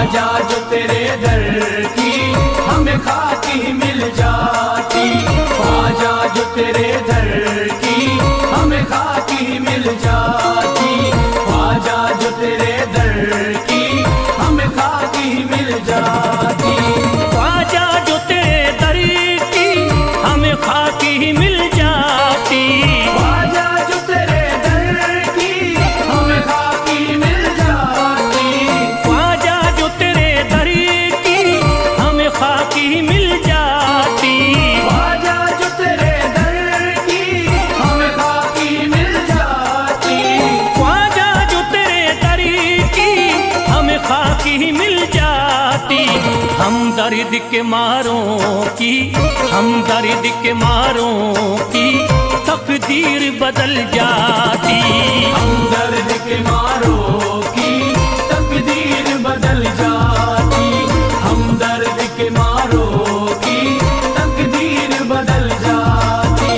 ख्वाजा जो तेरे दर की हमें खाकी मिल जाती, ख्वाजा जो तेरे दर की हमें खाकी मिल जाती, ख्वाजा जो तेरे दर की हमें खाकी मिल जाती, ख्वाजा जो तेरे दर की हमें खाकी मिल जाती, ख्वाजा जो तेरे दर की हमें खाकी मिल जाती, ख्वाजा जो तेरे दर की हमें खाकी मिल जाती, ख्वाजा जो तेरे दर की हमें खाकी मिल जाती, ख्वाजा जो तेरे दर की हमें खाकी मिल जाती। हम दर्द के मारों की, हम दर्द के मारों की तकदीर बदल जाती, हम दर्द के मारों की तकदीर बदल जाती, हम दर्द के मारों की तकदीर बदल जाती,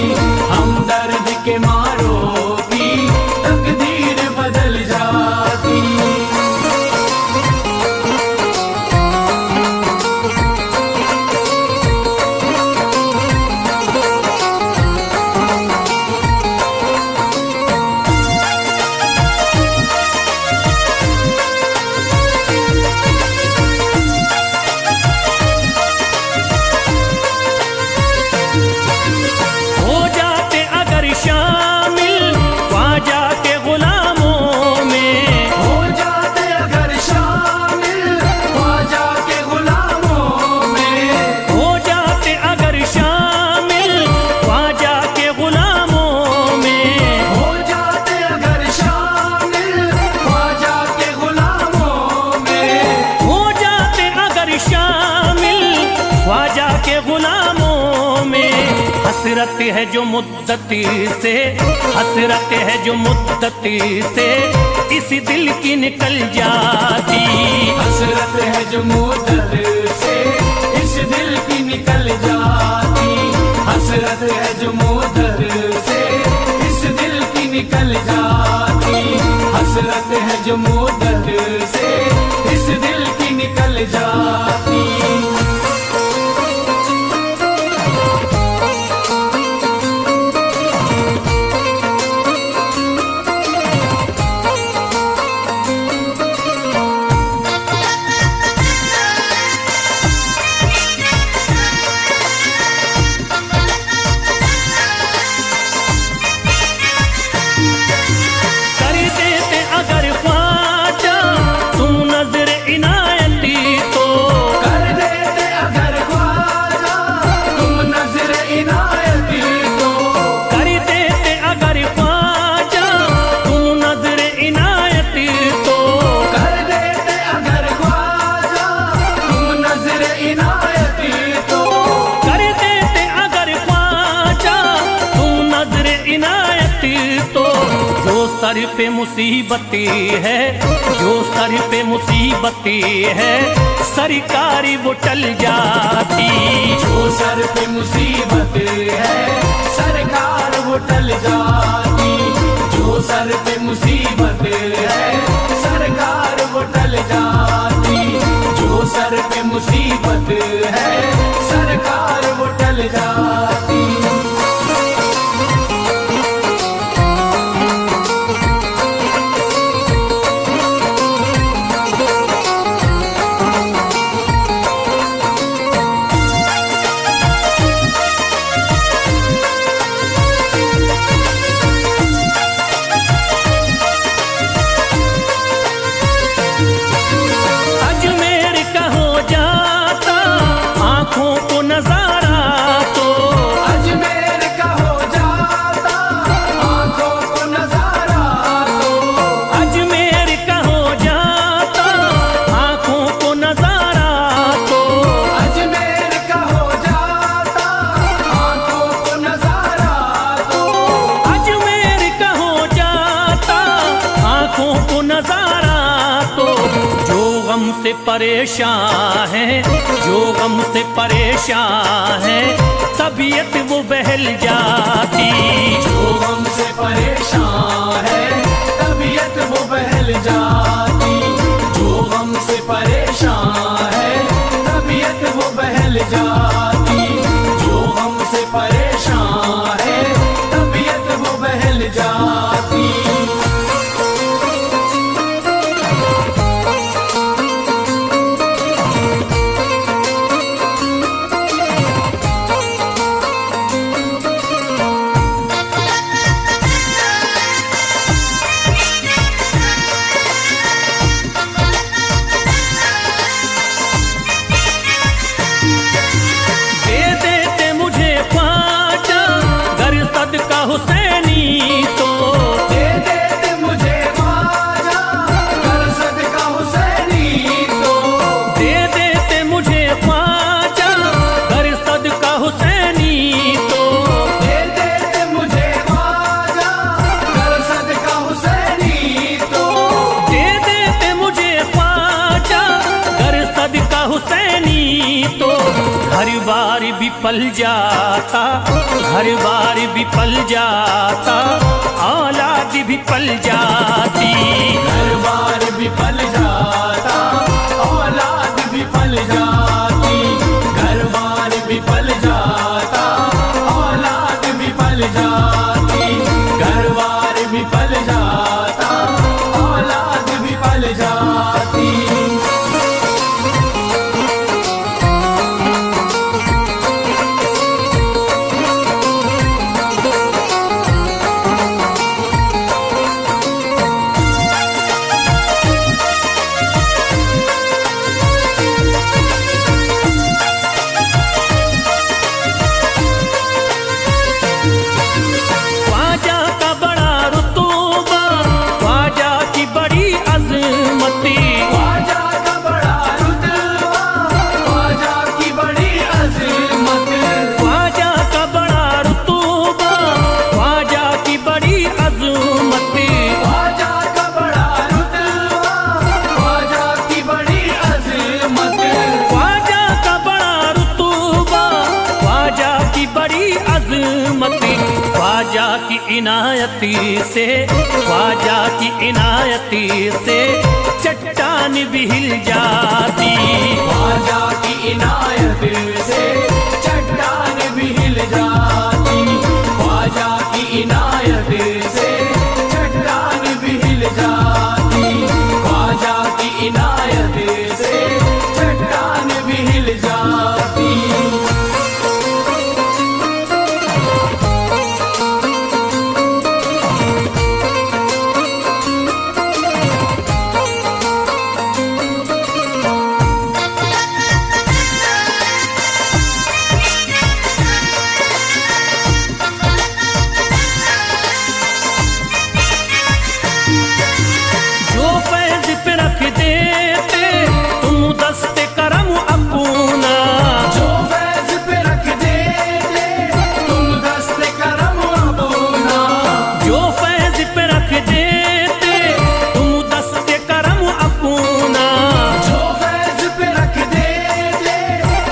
हम दर्द के मारों की तकदीर बदल जाती। हो जाते अगर शामिल ख्वाजा के गुलामों में, हो जाते अगर शामिल ख्वाजा के गुलामों में, हो जाते अगर शामिल ख्वाजा के गुलामों में, हो जाते अगर शामिल ख्वाजा के गुलामों में, हो जाते अगर शामिल ख्वाजा के गुलामों में। हसरत है जो मुद्दती से, हसरत है जो मुद्दती से इस दिल की निकल जाती, हसरत है जो मुद्दत से इस दिल की निकल जाती, हसरत है जो मुद्दत से इस दिल की निकल जाती, हसरत है जो मुद्दत से इस दिल की निकल जाती। कर देते अगर ख्वाजा तुम नजर इनायती तो, कर देते अगर ख्वाजा तुम नजर इनायती तो, कर देते अगर ख्वाजा तुम नजर इनायती तो, कर देते अगर ख्वाजा तुम नजर इनायती तो, कर देते अगर ख्वाजा तुम नजर इनायती तो। जो सर पे मुसीबती है, जो सर पे मुसीबती है सरकारी वो टल जाती, जो सर पे मुसीबत है सरकार वो टल जाती, जो सर पे मुसीबत है सरकार वो टल जाती, जो सर पे मुसीबत है सरकार वो टल जाती। अजमेर का हो जाता आंखों को नजारा तो, अजमेर का हो जाता आंखों को नजारा तो, अजमेर का हो जाता आंखों को नजारा तो, अजमेर का हो जाता आंखों को नजारा तो, अजमेर का हो जाता आंखों को नजारा तो। जो गम से परेशान है, जो गम से परेशान है तबीयत वो बहल जाती, जो गम से परेशान है तबीयत वो बहल जाती, जो गम से परेशान घर बार विफल जाता, घर बार विफल जाता, औलाद विफल जाती। घर बार विफल जाता, औलाद विफल जाती। घर बार विफल जाता, औलाद विफल जाती। घर बार विफल जाता, औलाद विफल जाती। ख्वाजा का बड़ा रुतबा, ख्वाजा की बड़ी अजमती। ख्वाजा का बड़ा रुतबा, ख्वाजा की बड़ी अज़मत। ख्वाजा का बड़ा रुतबा, ख्वाजा की बड़ी अजमती। ख्वाजा का बड़ा रुतबा, ख्वाजा की बड़ी अज़मत। ख्वाजा का बड़ा रुतबा, ख्वाजा की बड़ी अजमती। ख्वाजा की इनायती से, ख्वाजा की इनायती से चट्टान भी हिल जाती। ख्वाजा की इनायत से चट्टान भी हिल जाती। ख्वाजा की इनायत से चट्टान भी हिल जाती। ख्वाजा की इनायत से चट्टान भी हिल जाती। जो फैज पे रख देते तुम दस्ते करम अपना। जो फैज पे रख देते तुम दस्ते करम अपना। जो फैज पे रख देते तुम दस्ते करम अपना। जो फैज पे रख देते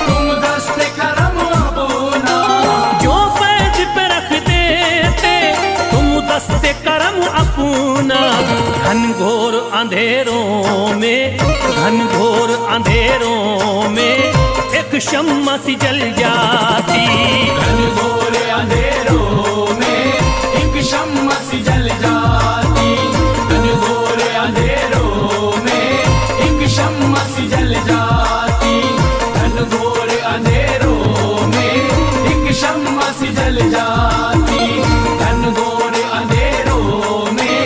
तुम दस्ते करम अपना। जो फैज पे रख देते तुम दस्ते करम अपना। घनघोर अंधेरों में, घनघोर अंधेरों में एक शम्मा सी जल जाती। घनघोर अंधेरों में एक शम्मा सी जल जाती। घनघोर अंधेरों में एक शम्मा सी जल जाती। घनघोर अंधेरों में एक शम्मा सी जल जाती। घनघोर अंधेरों में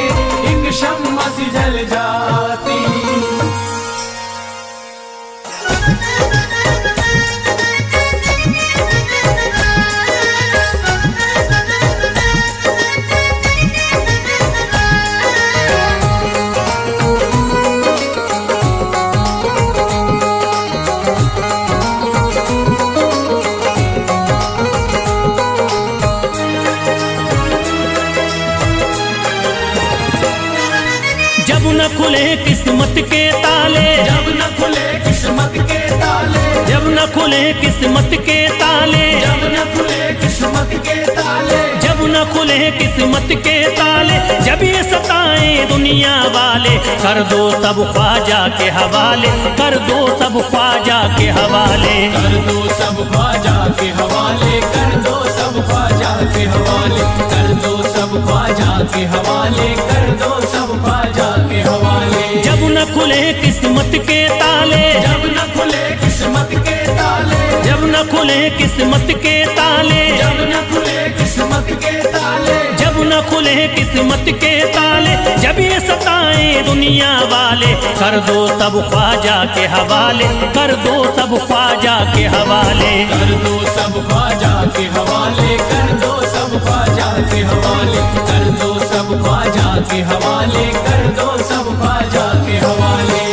एक शम्मा सी जल जाती। जब न खुले किस्मत के ताले, जब न खुले किस्मत के ताले। जब न खुले किस्मत के ताले, जब न खुले किस्मत के ताले। जब न खुले किस्मत के ताले, जब ये सताएं दुनिया वाले, कर दो सब ख्वाजा के हवाले, कर दो सब ख्वाजा के हवाले। कर दो सब ख्वाजा के हवाले। कर दो सब ख्वाजा के हवाले। कर दो सब ख्वाजा के हवाले। कर दो सब ख्वाजा के हवाले। जब न खुले किस्मत के ताले, जब न खुले किस्मत के ताले। जब न खुले किस्मत के ताले, जब न खुले किस्मत के ताले। जब न खुले किस्मत के ताले, जब ये सताएं दुनिया वाले, कर दो सब ख्वाजा के हवाले, कर दो सब ख्वाजा के हवाले। कर दो सब ख्वाजा के हवाले। कर दो सब ख्वाजा के हवाले। कर दो सब ख्वाजा के हवाले। कर दो सब ख्वाजा के हवाले।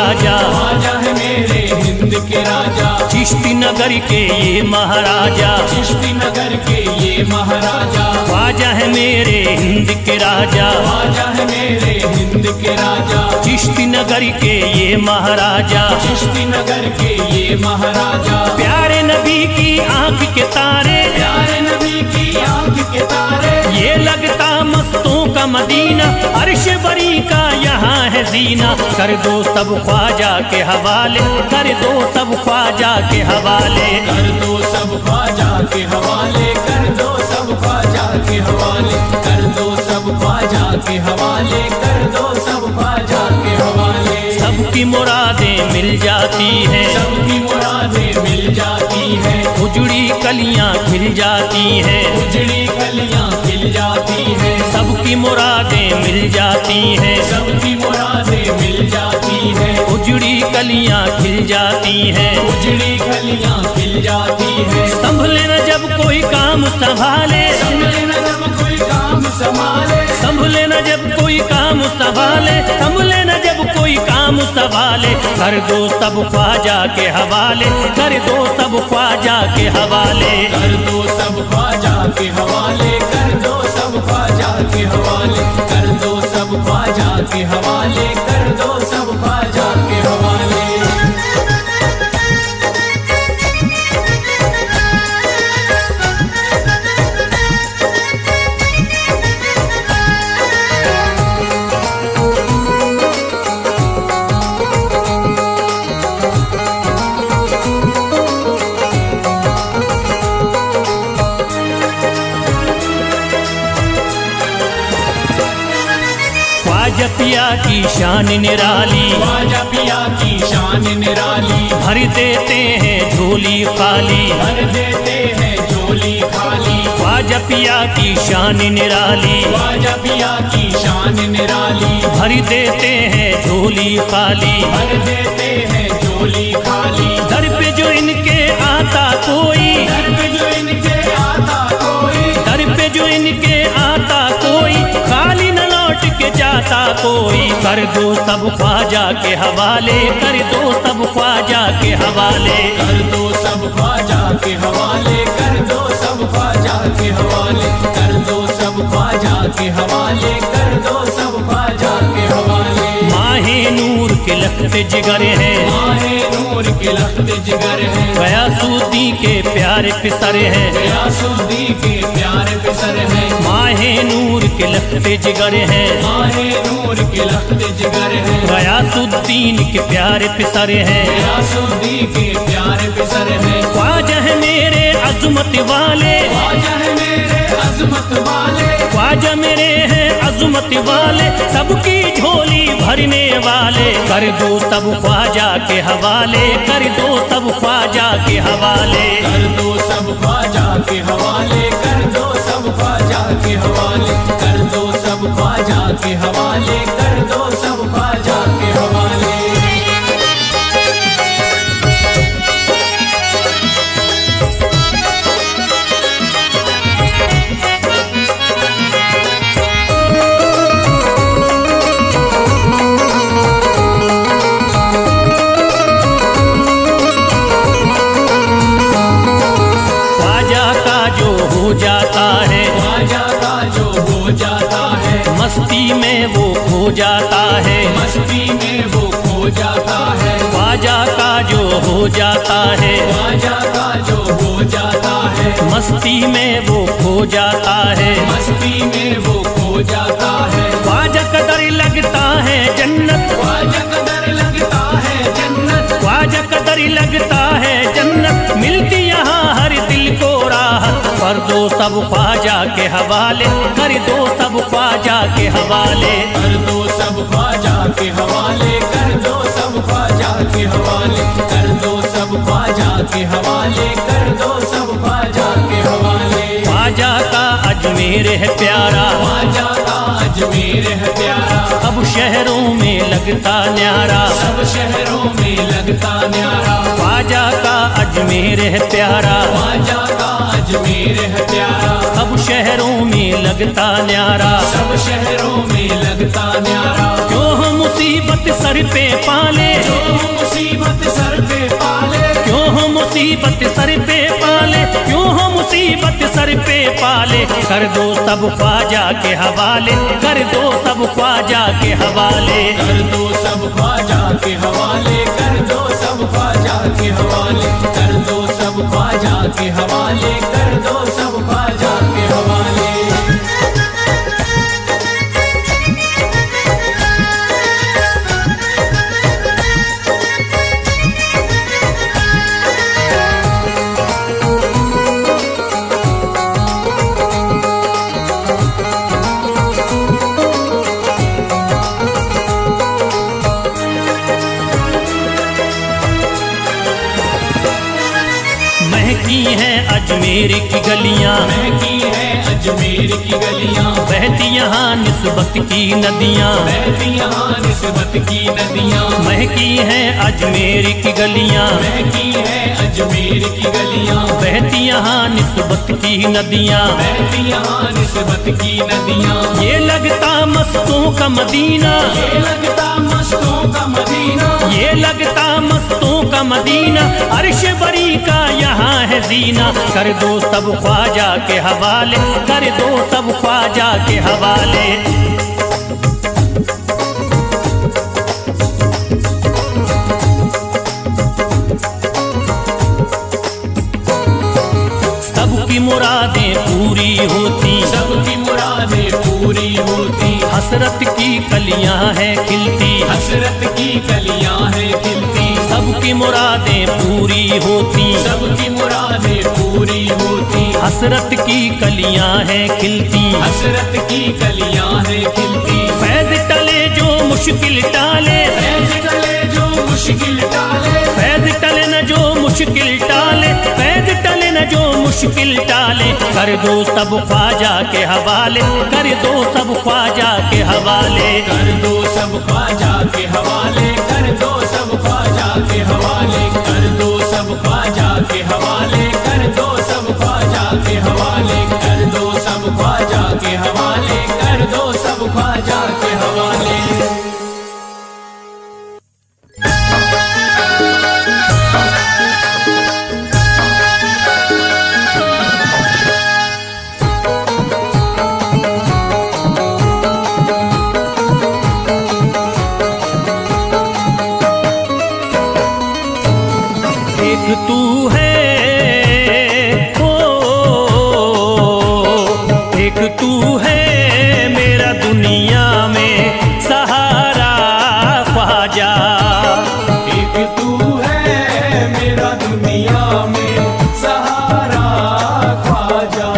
राजा, ख्वाजा है मेरे हिंद के राजा, चिश्ती नगर के ये महाराजा, चिश्ती नगर के ये महाराजा, ख्वाजा है मेरे हिंद के राजा, ख्वाजा है मेरे हिंद के राजा, चिश्ती नगर के ये महाराजा, चिश्ती नगर के ये महाराजा, प्यारे नबी की आंख के तारे, प्यारे नबी की आंख के तारे, ये लगता मस्तों का मदीना, अर्श बरी का यहाँ है जीना, कर दो सब ख्वाजा के हवाले, कर दो सब ख्वाजा के हवाले, कर दो सब ख्वाजा के हवाले, कर दो सब ख्वाजा के हवाले, कर दो सब ख्वाजा के हवाले, कर दो सब ख्वाजा के हवाले। सबकी मुरादें मिल जाती हैं, सबकी मुरादें मिल जाती हैं, उजड़ी कलियां खिल जाती हैं, उजड़ी कलियां खिल जाती हैं, सबकी मुरादें मिल जाती हैं, सबकी मुरादें मिल जाती हैं, उजड़ी कलियां खिल जाती हैं, उजड़ी कलियां खिल जाती हैं। संभले न जब कोई काम संभाले, संभले न जब कोई काम संभाले, संभले न जब कोई काम संभाले, संभले न जब कोई काम संभाले, कर दो सब ख्वाजा के हवाले, कर दो सब ख्वाजा के हवाले, कर दो सब ख्वाजा के हवाले, कर दो सब ख्वाजा के हवाले, कर दो सब ख्वाजा के हवाले, कर दो सब ख्वाजा के हवाले। ख्वाजा पिया की शान निराली, ख्वाजा पिया की शान निराली, भर देते हैं झोली खाली, भर देते हैं झोली खाली, ख्वाजा पिया की शान निराली, ख्वाजा पिया की शान निराली, भर देते हैं झोली खाली, भर देते हैं झोली खाली, दर पे जो इनके आता कोई, दर पे जो इनके आता कोई, दर पे जो इनके आता कोई, खाली न लौट के जाता कोई, कर दो सब ख्वाजा के हवाले, कर दो सब ख्वाजा के हवाले, कर दो सब ख्वाजा के हवाले, कर दो सब ख्वाजा के हवाले, कर दो सब ख्वाजा के हवाले, कर दो सब ख्वाजा के हवाले। माहे नूर के लखते जिगर हैं, माहे नूर के लखते जिगर हैं, गयासुद्दी के प्यारे पिसर हैं, गयासुद्दी के प्यारे पिसर हैं, माहे नूर के लखते जिगर हैं, माहे नूर के लखते जिगर हैं, गयासुद्दीन के प्यारे पिसर हैं, गयासुद्दी के प्यारे पिसर हैं। ख्वाजा है मेरे अजमत वाले, ख्वाजा है मेरे अजमत वाले, ख्वाजा मेरे हैं अजमत वाले, सबकी झोली भरने वाले, कर दो सब ख्वाजा के हवाले, कर दो सब ख्वाजा के हवाले, कर दो सब ख्वाजा के हवाले, कर दो सब ख्वाजा के हवाले, कर दो सब ख्वाजा के हवाले, कर दो सब ख्वाजा के हवाले। हो जाता है, ख्वाजा का जो हो जाता है, मस्ती में वो खो जाता है, मस्ती में वो खो जाता है, ख्वाजा का जो हो जाता है, ख्वाजा का जो हो जाता है, मस्ती में वो खो जाता है, मस्ती में वो खो जाता है, ख्वाजा कदर लगता है जन्नत, ख्वाजा कदर लगता है जन्नत, ख्वाजा कदर लगता है जन्नत, मिलती यहाँ हर दिल को राहत, कर दो सब ख्वाजा के हवाले, कर दो सब ख्वाजा के हवाले, कर दो सब ख्वाजा के हवाले, कर दो सब ख्वाजा के हवाले, कर दो सब ख्वाजा के हवाले, कर दो सब ख्वाजा के हवाले। ख्वाजा का अजमेर है प्यारा, ख्वाजा का अजमेर है प्यारा, सब शहरों में लगता न्यारा, सब शहरों में लगता न्यारा, ख्वाजा का अजमेर है प्यारा, ख्वाजा का अजमेर है प्यारा, सब शहरों में में लगता न्यारा, सब शहरों में लगता न्यारा। क्यों हम मुसीबत सर पे पाले, जो मुसीबत सर पे पाले, क्यों हम मुसीबत सर पे पाले, क्यों हम मुसीबत सर पे पाले। कर दो सब ख्वाजा के हवाले, कर दो सब ख्वाजा के हवाले। कर दो सब ख्वाजा के हवाले, कर दो सब ख्वाजा के हवाले, कर दो सब ख्वाजा के हवाले, कर दो सब ख्वाजा के हवाले। महकी हैं अजमेर की गलियां, महकी है अजमेर की गलियां, बहती यहाँ निस्बत की नदियां, बहती यहाँ निस्बत की नदियां। महकी हैं अजमेर की गलियां, महकी है अजमेर की गलियां, बहती यहाँ निस्बत की नदियां। बहती यहाँ निस्बत की नदियां। ये लगता मस्तों का मदीना, ये लगता मस्तों का मदीना, ये लगता मस्तों का मदीना, अर्श बरी का यहाँ है जीना। कर दो सब ख्वाजा के हवाले, कर दो सब ख्वाजा के हवाले। सबकी मुरादें पूरी होती, सबकी मुरादें पूरी होती, हसरत की कलियां हैं खिलती, हसरत की कलियां हैं खिलती। सबकी मुरादें पूरी होती, सबकी मुरादें पूरी होती, हसरत की कलियां हैं खिलती। हसरत की कलियां हैं खिलती। फैज टले जो मुश्किल टाले, फैज टले जो मुश्किल टाले, फैज टले न जो मुश्किल टाले, फैज टले न जो मुश्किल टाले। कर दो सब ख्वाजा के हवाले, कर दो सब ख्वाजा के हवाले। कर दो सब ख्वाजा के हवाले, कर दो सब ख्वाजा के हवाले, कर दो सब ख्वाजा के हवाले, कर दो सब ख्वाजा के हवाले, कर दो सब ख्वाजा के हवाले, कर दो सब ख्वाजा के हवाले। एक तू है ओ, एक तू है मेरा दुनिया में सहारा ख्वाजा। एक तू है मेरा दुनिया में सहारा ख्वाजा,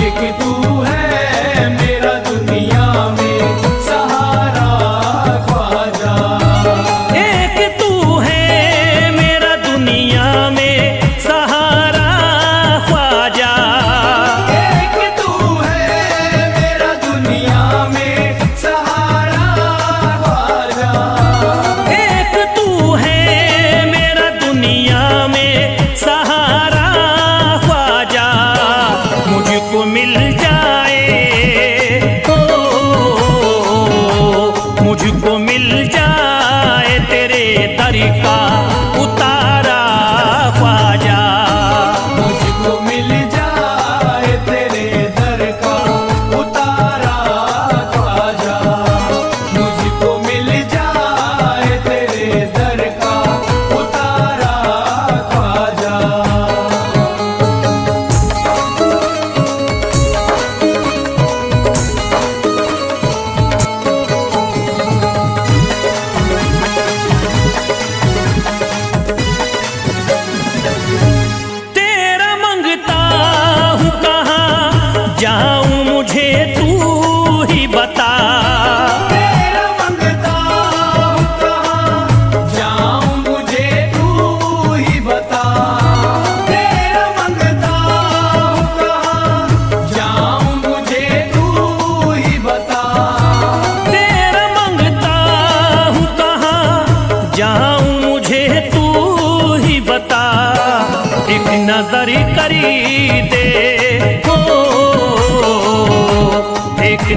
एक तू है मेरा दुनिया में सहारा ख्वाजा। एक तू है मेरा दुनिया में सहारा ख्वाजा। एक तू है मेरा दुनिया में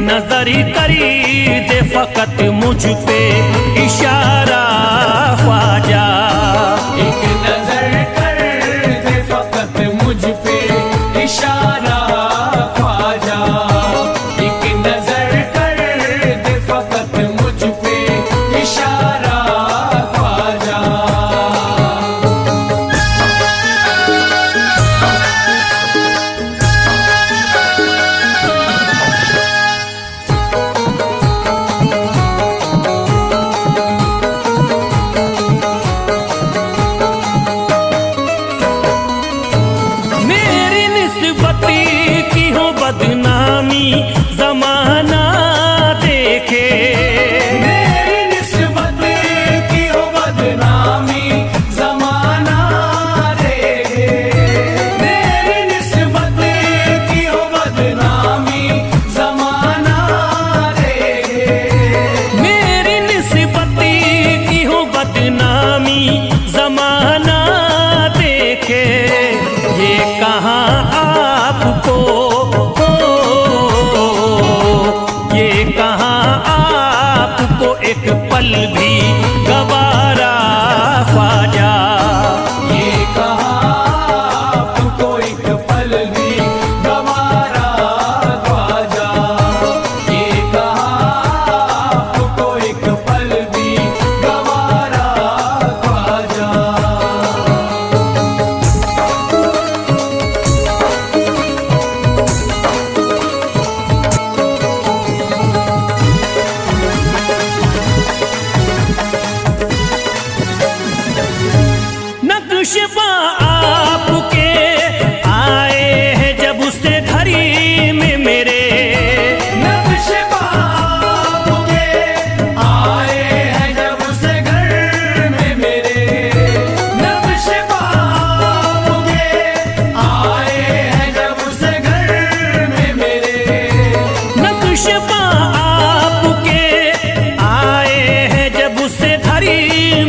नजर करी दे फकत मुझ पे इशारा ख्वाजा। एक नजर कर दे फकत मुझ पे इशारा ख्वाजा। एक नजर कर दे फकत मुझ पे इशारा ख्वाजा। बदनामी जमाना देखे, मेरी निस्बत की हो बदनामी जमाना देखे। मेरी निस्बत की हो बदनामी जमाना देखे। मेरी निस्बत की हो बदनामी जमाना देखे। ये कहाँ आपको, आपको एक पल भी गवारा ख्वाजा। ये कहाँ आपको एक पल भी गवारा ख्वाजा। ये कहाँ आपको एक पल भी गवारा ख्वाजा। नक्शबा आपके आए हैं जब उससे घड़ी में मेरे। नक्शबा आपके आए हैं जब उससे घर में मेरे। नक्शबा आपके आए हैं जब उससे घर में मेरे। नक्शबा आपके आए हैं जब उससे घड़ी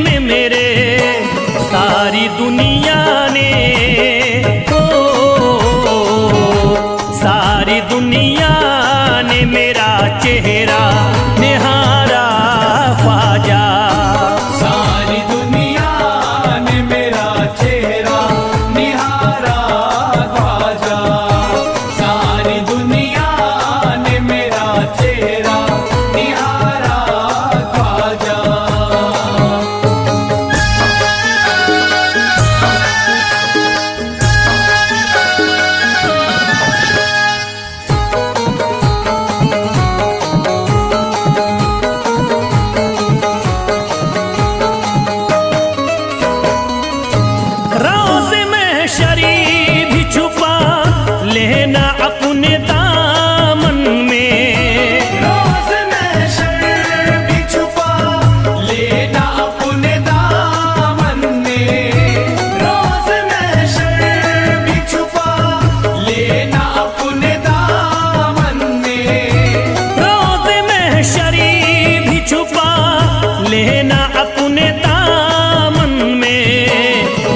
में मेरे। सारी दुनिया ने, सारी दुनिया ने मेरा चेहरा निहारा ख्वाजा। सारी दुनिया ने मेरा चेहरा निहारा ख्वाजा। सारी दुनिया ने मेरा चेहरा निहारा ख्वाजा। रोज़े में शरीफ भी छुपा लेना अपने दामन में। रोज़ में शर्म भी छुपा लेना अपने दामन में। रोज़ में शर्म भी छुपा लेना अपने दामन में। रोज़े में शरीफ भी छुपा लेना अपने दामन में।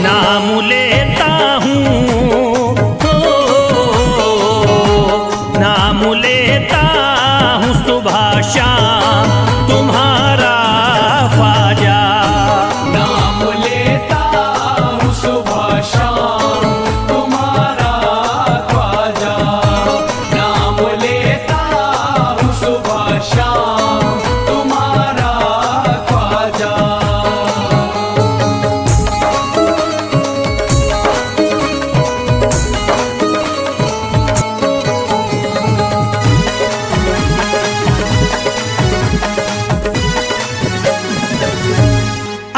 नाम लेता हूँ, नाम लेता हूँ सुबह शाम तुम्हारा ख्वाजा। नाम लेता हूँ सुबह शाम तुम्हारा ख्वाजा। नाम लेता हूँ सुबह शाम तुम्हारा ख्वाजा।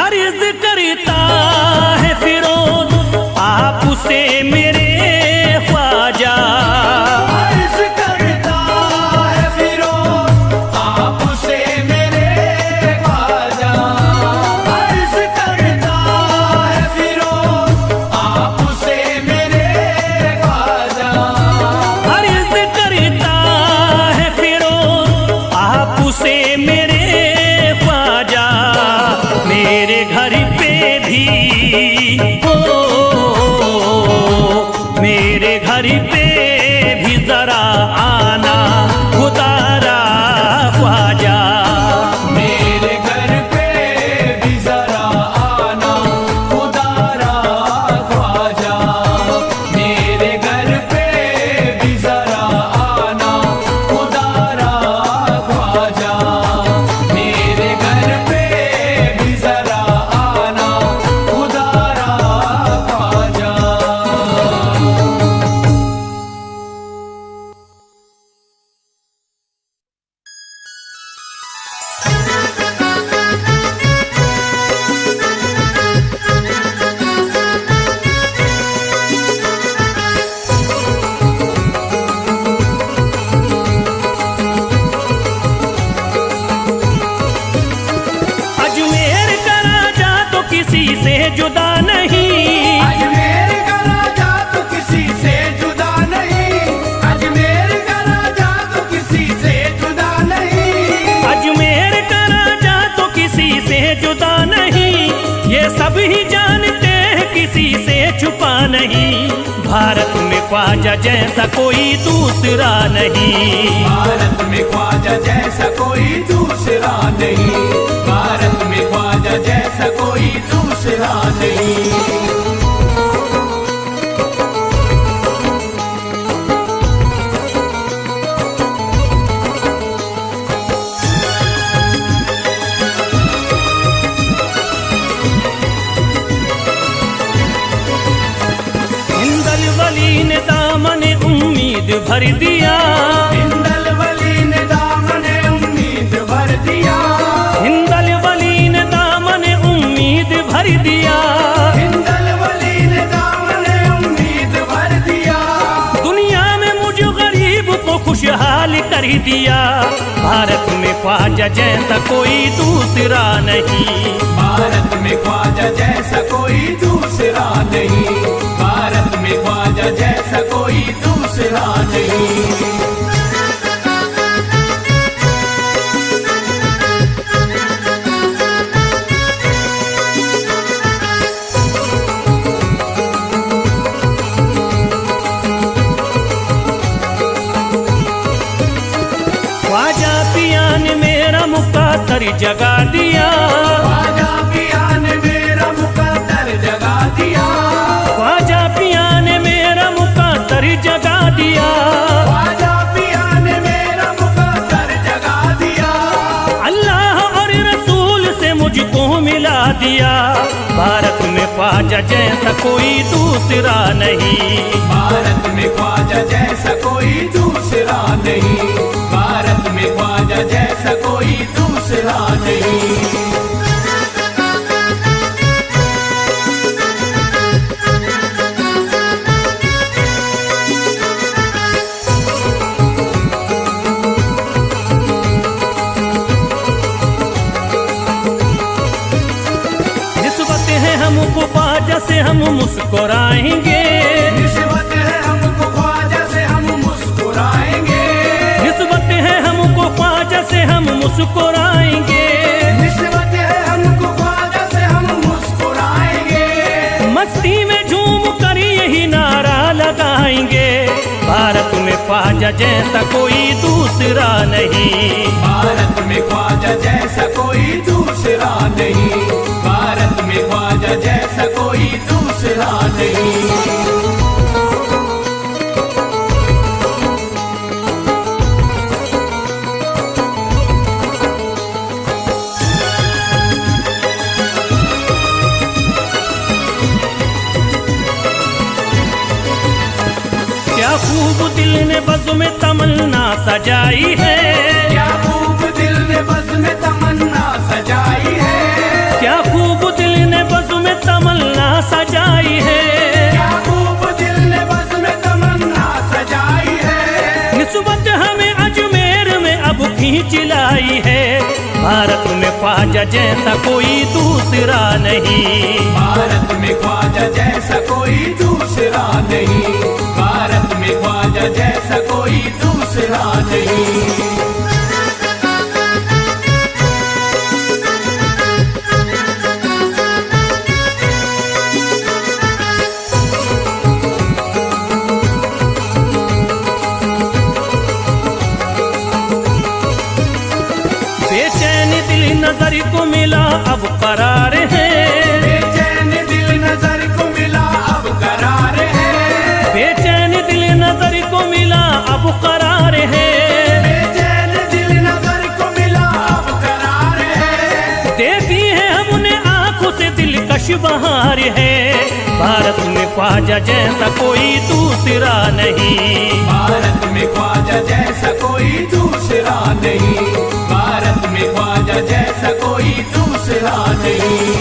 अर्ज करता है फिरोज आपसे मेरे ख्वाजा। अर्ज करता है फिरोज आपसे मेरे ख्वाजा। अर्ज करता है फिरोज आपसे मेरे ख्वाजा। अर्ज करता है फिरोज आपसे मेरे ख्वाजा। मेरे घर पे भी मेरे घर पे भी जरा आना खुदारा ख्वाजा जैसा कोई दूसरा नहीं। भारत में ख्वाजा जैसा कोई दूसरा नहीं। भारत में ख्वाजा जैसा कोई दूसरा नहीं। वली ने दामन उम्मीद भर दिया। हिंदल वली ने दामन उम्मीद भर दिया। हिंदल वली ने दामन उम्मीद भर दिया। हिंदल वली ने दामन उम्मीद भर दिया। दुनिया में मुझ गरीब को खुशहाल कर दिया। भारत में ख्वाजा जैसा कोई दूसरा नहीं। भारत में ख्वाजा जैसा कोई दूसरा नहीं। भारत में ख्वाजा जैसा कोई दूसरा नहीं। ख्वाजा पिया ने मेरा मुकद्दर जगा दिया। ख्वाजा पिया ने मेरा मुकद्दर जगा दिया। ख्वाजा पिया ने मेरा मुकद्दर जगा दिया। ख्वाजा पिया ने मेरा मुकद्दर जगा दिया। अल्लाह और रसूल से मुझको मिला दिया। भारत में ख्वाजा जैसा कोई दूसरा नहीं। भारत में ख्वाजा जैसा कोई दूसरा नहीं। भारत में ख्वाजा जैसा कोई दूसरा नहीं। निस्बत है हमको ख्वाजा से हम मुस्कुराएंगे। निस्बत है हमको ख्वाजा से हम मुस्कुराएंगे। निस्बत है हमको ख्वाजा से हम मुस्कुराएंगे। निस्बत है हमको ख्वाजा से हम मुस्कुराएंगे। मस्ती में झूम कर यही नारा लगाएंगे। भारत में ख्वाजा जैसा कोई दूसरा नहीं। भारत में ख्वाजा जैसा कोई दूसरा नहीं। भारत में ख्वाजा जैसा कोई दूसरा नहीं। क्या खूब दिल ने बज़्म में तमन्ना सजाई है। क्या खूब दिल ने बज़्म में तमन्ना सजाई है। क्या खूब दिल ने बज़्म में तमन्ना सजाई है। क्या खूब दिल ने बज़्म में तमन्ना सजाई है। निस्बत हमें अजमेर में अब खींच लाई है। भारत में ख्वाजा जैसा कोई दूसरा नहीं। भारत में ख्वाजा जैसा कोई दूसरा नहीं। भारत में ख्वाजा जैसा कोई दूसरा नहीं। बेचैन दिल नजर को मिला अब करार है। बेचैन दिल नजर को मिला अब करार है। बेचैन दिल नजर को मिला अब करार है। बेचैन दिल नजर को मिला अब करार है। देखी है हमने आंखों से दिलकश बहार है। भारत में ख्वाजा जैसा कोई दूसरा नहीं। भारत में ख्वाजा जैसा कोई दूसरा नहीं। भारत में ख्वाजा जैसा कोई दूसरा नहीं।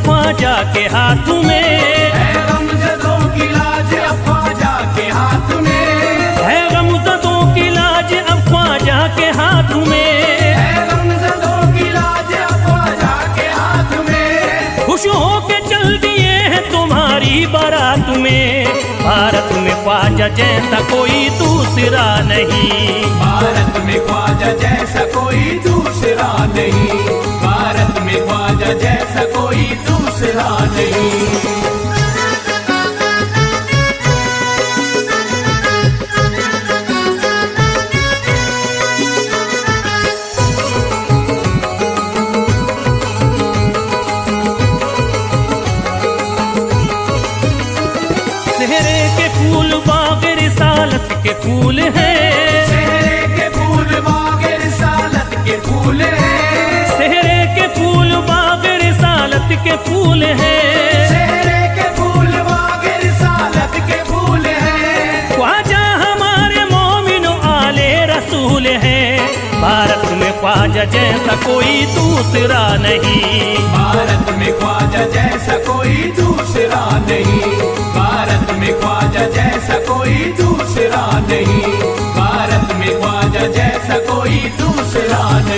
ख्वाजा के हाथ में है गमज़दों की लाज अब ख्वाजा के हाथ में। है गमज़दों की लाज अब ख्वाजा के हाथ में। है गमज़दों की लाज अब ख्वाजा के हाथ में। खुश हो के चल दिए हैं भारत में ख्वाजा जैसा कोई दूसरा नहीं। भारत में ख्वाजा जैसा कोई दूसरा नहीं। भारत में ख्वाजा जैसा कोई दूसरा नहीं। सेहरे के फूल बाग रिसालत के फूल हैं। सेहरे के फूल बाग रिसालत के फूल हैं। सेहरे के फूल बाग रिसालत के फूल हैं। सेहरे के फूल बाग रिसालत के फूल हैं। ख्वाजा हमारे मोमिनो आले रसूल हैं। भारत में ख्वाजा जैसा कोई दूसरा नहीं। भारत में ख्वाजा जैसा कोई दूसरा नहीं। भारत में ख्वाजा जैसा कोई दूसरा नहीं। भारत में ख्वाजा जैसा कोई दूसरा नहीं।